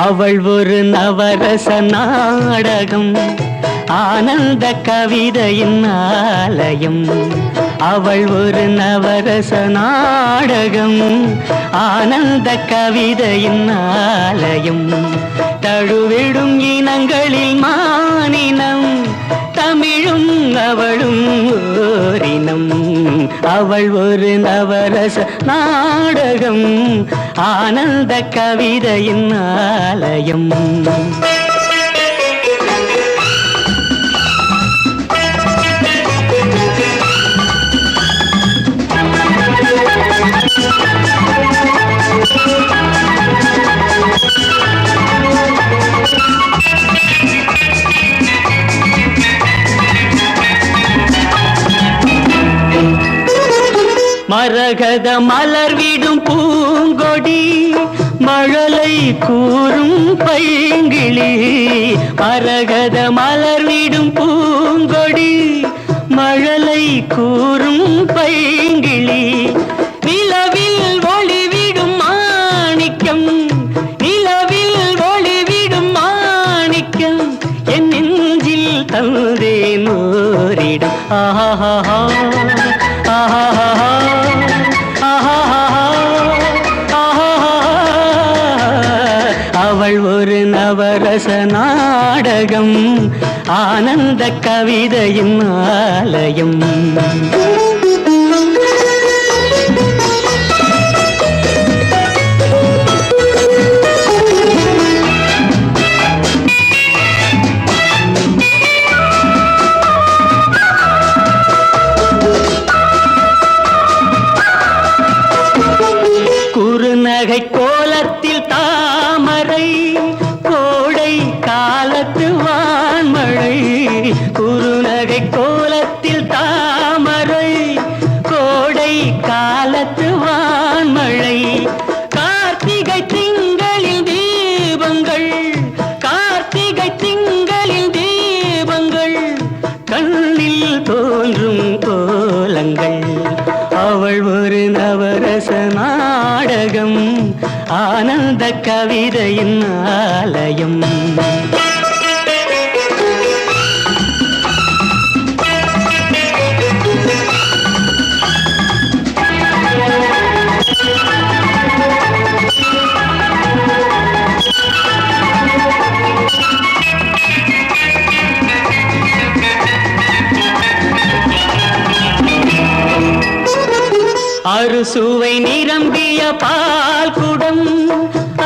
அவள் ஒரு நவரச நாடகம், ஆனந்த கவிதையின் ஆலயம். அவள் ஒரு நவரச நாடகம், ஆனந்த கவிதையின் ஆலயம். தழுவிடும் இனங்களில் மானினம், தமிழும் அவளும் ஓரினம். அவள் ஒரு நவரச நாடகம், ஆனந்த கவிதையின் ஆலயம். மரகத மலர்விடும் பூங்கொடி, மழலை கூறும் பைங்கிளி. மரகத மலர்விடும் பூங்கொடி, மழலை கூறும் பைங்கிளி. நிலவில் ஒளிவிடும் மாணிக்கம், நிலவில் ஒளிவிடும் மாணிக்கம். என் நெஞ்சில் தந்தேன் ஓரிடம். ஆஹா அவள் ஒரு நவரச நாடகம், ஆனந்த கவிதையின் ஆலயம். குறுநகை கோலத்தில் தாமரை, கோடை காலத்து வான்மழை. குறுநகை கோலத்தில் தாமரை, கோடை காலத்து வான்மழை. கார்த்திகை திங்களில் தீபங்கள், கார்த்திகை திங்களில் தீபங்கள். கண்ணில் தோன்றும் கோலங்கள். அவள் ஒரு நவரச நாடகம், ஆனந்த கவிதையின் ஆலயம். அறுசுவை நிரம்பிய பால் குடம்,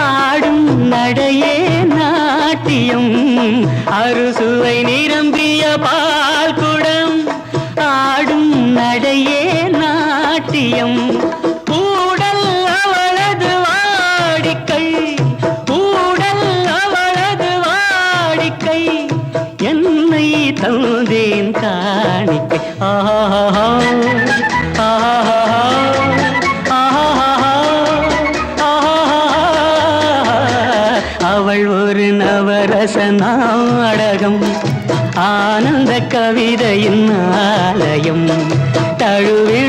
ஆடும் நடையே நாட்டியம். அறுசுவை நிரம்பிய பால் குடம், ஆடும் நடையே நாட்டியம். ஊடல் அவளது வாடிக்கை, ஊடல் அவளது வாடிக்கை. என்னை தந்தேன் காணிக்கை. ஆஹா அவள் ஒரு நவரச நாடகம், ஆனந்த கவிதையின் ஆலயம். தழுவில்